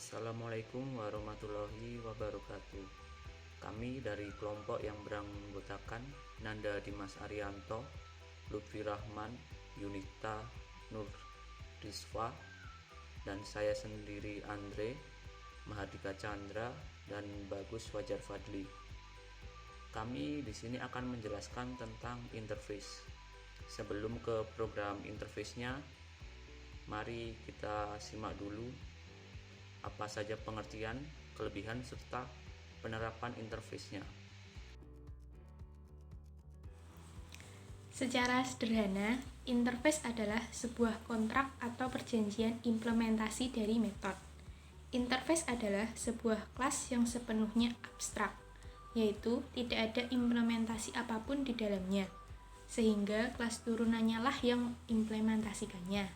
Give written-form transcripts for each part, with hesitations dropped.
Assalamualaikum warahmatullahi wabarakatuh. Kami dari kelompok yang beranggotakan Nanda Dimas Arianto, Lutfi Rahman, Yunita Nur Rizwa, dan saya sendiri Andre, Mahardika Chandra, dan Bagus Wajar Fadli. Kami di sini akan menjelaskan tentang interface. Sebelum ke program interface-nya, mari kita simak dulu apa saja pengertian, kelebihan, serta penerapan interface-nya. Secara sederhana, interface adalah sebuah kontrak atau perjanjian implementasi dari metode. Interface adalah sebuah kelas yang sepenuhnya abstrak, yaitu tidak ada implementasi apapun di dalamnya, sehingga kelas turunannya lah yang implementasikannya.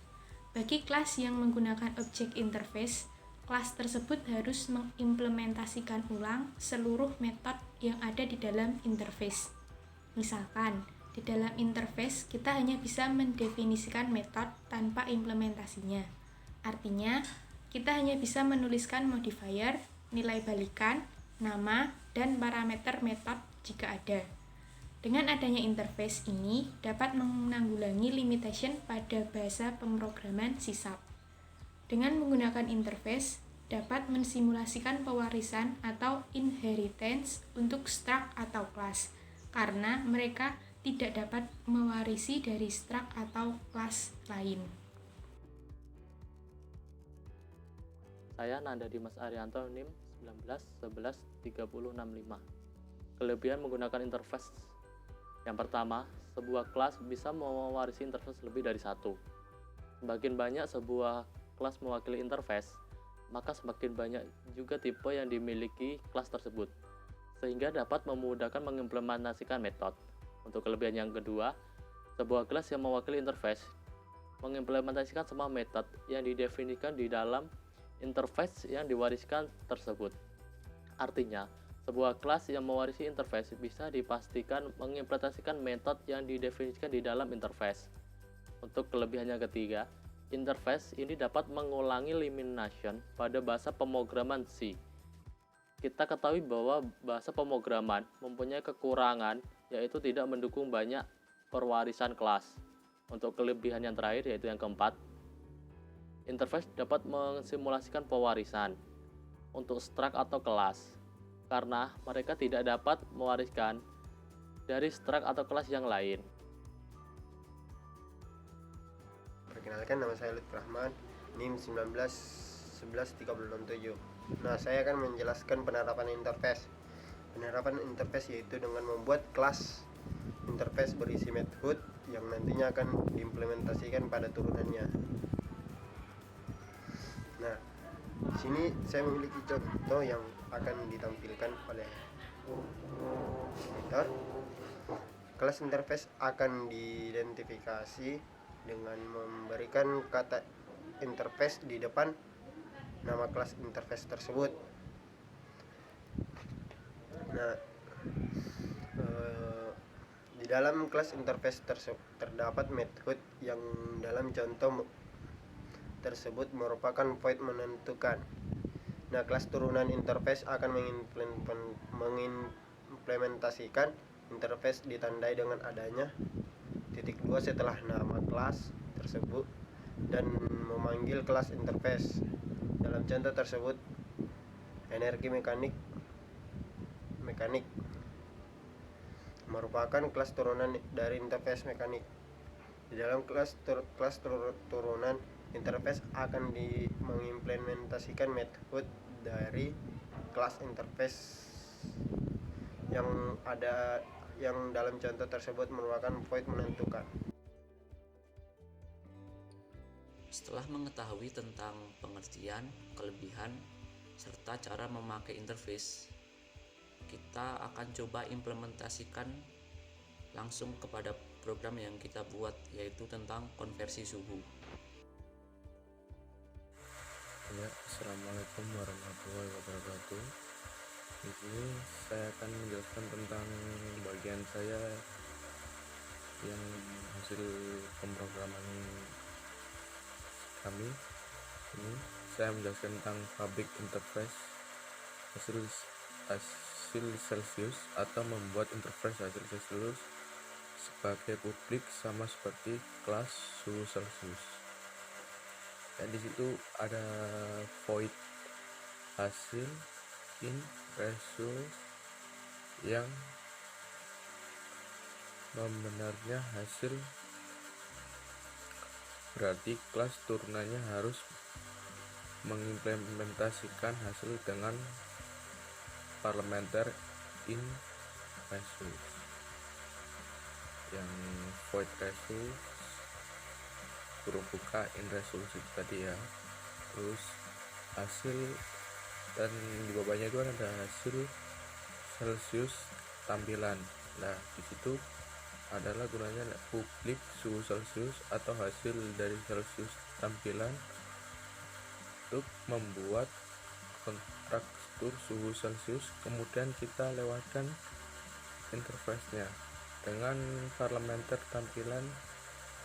Bagi kelas yang menggunakan objek interface, kelas tersebut harus mengimplementasikan ulang seluruh metode yang ada di dalam interface. Misalkan, di dalam interface kita hanya bisa mendefinisikan metode tanpa implementasinya. Artinya, kita hanya bisa menuliskan modifier, nilai balikan, nama, dan parameter metode jika ada. Dengan adanya interface ini dapat menanggulangi limitation pada bahasa pemrograman C#. Dengan menggunakan interface, dapat mensimulasikan pewarisan atau inheritance untuk struct atau kelas, karena mereka tidak dapat mewarisi dari struct atau kelas lain. Saya Nanda Dimas Arianto, NIM 19113065. Kelebihan menggunakan interface. Yang pertama, sebuah kelas bisa mewarisi interface lebih dari satu. Semakin banyak sebuah kelas mewakili interface, maka semakin banyak juga tipe yang dimiliki kelas tersebut, sehingga dapat memudahkan mengimplementasikan metode. Untuk kelebihan yang kedua, sebuah kelas yang mewakili interface mengimplementasikan semua metode yang didefinisikan di dalam interface yang diwariskan tersebut. Artinya, sebuah kelas yang mewarisi interface bisa dipastikan mengimplementasikan metode yang didefinisikan di dalam interface. Untuk kelebihan yang ketiga, interface ini dapat mengulangi elimination pada bahasa pemrograman C. Kita ketahui bahwa bahasa pemrograman mempunyai kekurangan, yaitu tidak mendukung banyak perwarisan kelas. Untuk kelebihan yang terakhir, yaitu yang keempat, interface dapat mensimulasikan pewarisan untuk struct atau kelas, karena mereka tidak dapat mewariskan dari struct atau kelas yang lain. Perkenalkan, nama saya Lutfi Rahman, NIM 19113067. Nah, saya akan menjelaskan penerapan interface. Penerapan interface yaitu dengan membuat kelas interface berisi method yang nantinya akan diimplementasikan pada turunannya. Nah, di sini saya memiliki contoh yang akan ditampilkan oleh editor. Kelas interface akan diidentifikasi dengan memberikan kata interface di depan nama kelas interface tersebut. Nah, di dalam kelas interface terdapat method yang dalam contoh tersebut merupakan void menentukan. Nah, kelas turunan interface akan mengimplementasikan interface ditandai dengan adanya titik 2 setelah nama kelas tersebut dan memanggil kelas interface. Dalam contoh tersebut, energi mekanik merupakan kelas turunan dari interface mekanik. Di dalam kelas turunan interface akan mengimplementasikan method dari kelas interface yang dalam contoh tersebut merupakan void menentukan. Setelah mengetahui tentang pengertian, kelebihan, serta cara memakai interface, kita akan coba implementasikan langsung kepada program yang kita buat, yaitu tentang konversi suhu. Ya, Assalamualaikum warahmatullahi wabarakatuh. Di sini saya akan menjelaskan tentang bagian saya yang hasil pemrograman kami ini saya menjelaskan tentang public interface hasil Celsius, atau membuat interface hasil Celsius sebagai publik sama seperti kelas suhu Celsius. Dan di situ ada void hasil in result yang membenarnya hasil, berarti kelas turunannya harus mengimplementasikan hasil dengan parlementer in result. Yang void result huruf buka in result tadi ya, terus hasil, dan di bawahnya itu ada hasil Celsius tampilan. Nah, di situ adalah gunanya publik suhu Celsius atau hasil dari Celsius tampilan untuk membuat kontrak struktur suhu Celsius, kemudian kita lewatkan interface-nya dengan parlementer tampilan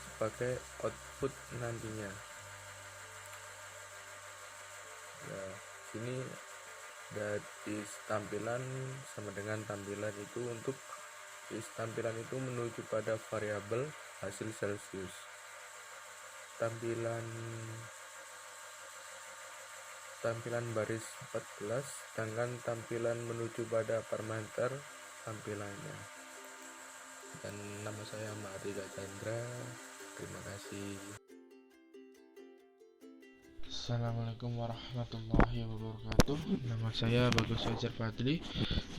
sebagai output nantinya. Ya, sini dari tampilan sama dengan tampilan itu, untuk tampilan itu menuju pada variabel hasil Celsius. Tampilan baris 14, sedangkan tampilan menuju pada parameter tampilannya. Dan nama saya Mardika Chandra. Terima kasih. Assalamualaikum warahmatullahi wabarakatuh. Nama saya Bagus Fajar Fadli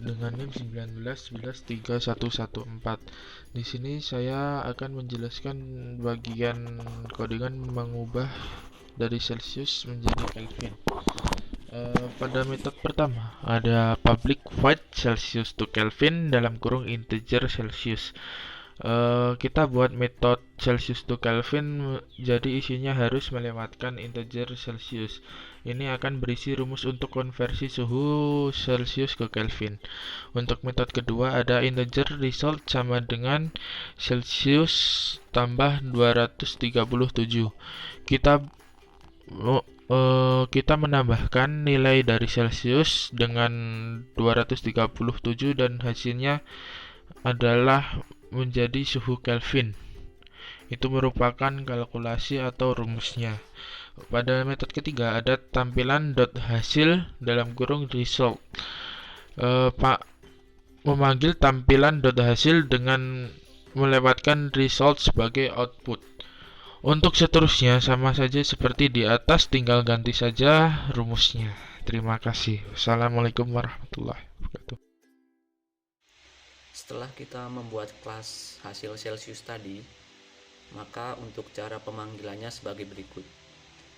dengan NIM 191131114. Di sini saya akan menjelaskan bagian codingan mengubah dari Celsius menjadi Kelvin. Pada metode pertama ada public void Celsius to Kelvin dalam kurung integer Celsius. Kita buat metode Celsius to Kelvin, jadi isinya harus melewatkan integer Celsius. Ini akan berisi rumus untuk konversi suhu Celsius ke Kelvin. Untuk metode kedua ada integer result sama dengan Celsius tambah 237. Kita menambahkan nilai dari Celsius dengan 237 dan hasilnya adalah menjadi suhu Kelvin. Itu merupakan kalkulasi atau rumusnya. Pada metode ketiga ada tampilan dot hasil dalam kurung result. Memanggil tampilan dot hasil dengan melewatkan result sebagai output. Untuk seterusnya sama saja seperti di atas, tinggal ganti saja rumusnya. Terima kasih. Wassalamualaikum warahmatullahi wabarakatuh. Setelah kita membuat kelas hasil Celsius tadi, maka untuk cara pemanggilannya sebagai berikut.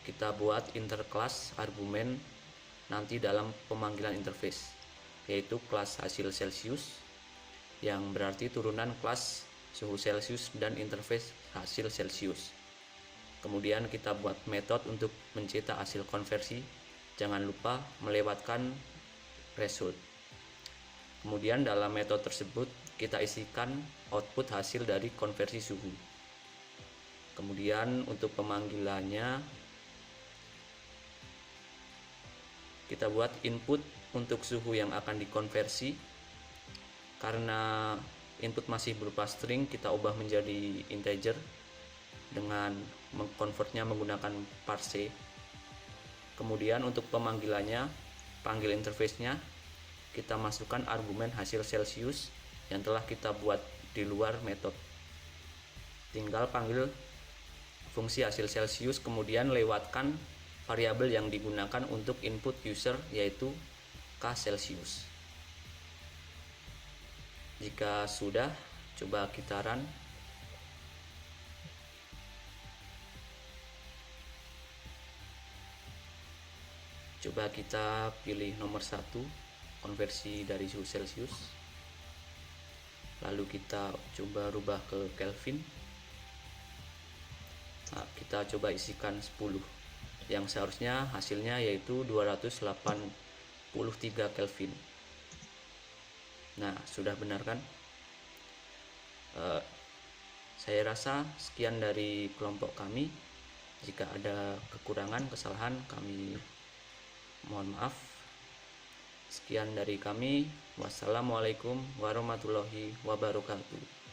Kita buat interclass argumen nanti dalam pemanggilan interface, yaitu kelas hasil Celsius, yang berarti turunan kelas suhu Celsius dan interface hasil Celsius. Kemudian kita buat metode untuk mencetak hasil konversi, jangan lupa melewatkan result. Kemudian dalam metode tersebut kita isikan output hasil dari konversi suhu. Kemudian untuk pemanggilannya kita buat input untuk suhu yang akan dikonversi. Karena input masih berupa string, kita ubah menjadi integer dengan mengkonvertnya menggunakan parse. Kemudian untuk pemanggilannya, panggil interface-nya, kita masukkan argumen hasil Celsius yang telah kita buat di luar metode. Tinggal panggil fungsi hasil Celsius, kemudian lewatkan variabel yang digunakan untuk input user, yaitu K Celsius. Jika sudah, coba kita run. Coba kita pilih nomor 1, konversi dari suhu Celsius. Lalu kita coba rubah ke Kelvin. Nah, kita coba isikan 10, yang seharusnya hasilnya yaitu 283 Kelvin. Nah, sudah benar kan? Saya rasa sekian dari kelompok kami. Jika ada kekurangan, kesalahan, kami mohon maaf. Sekian dari kami. Wassalamualaikum warahmatullahi wabarakatuh.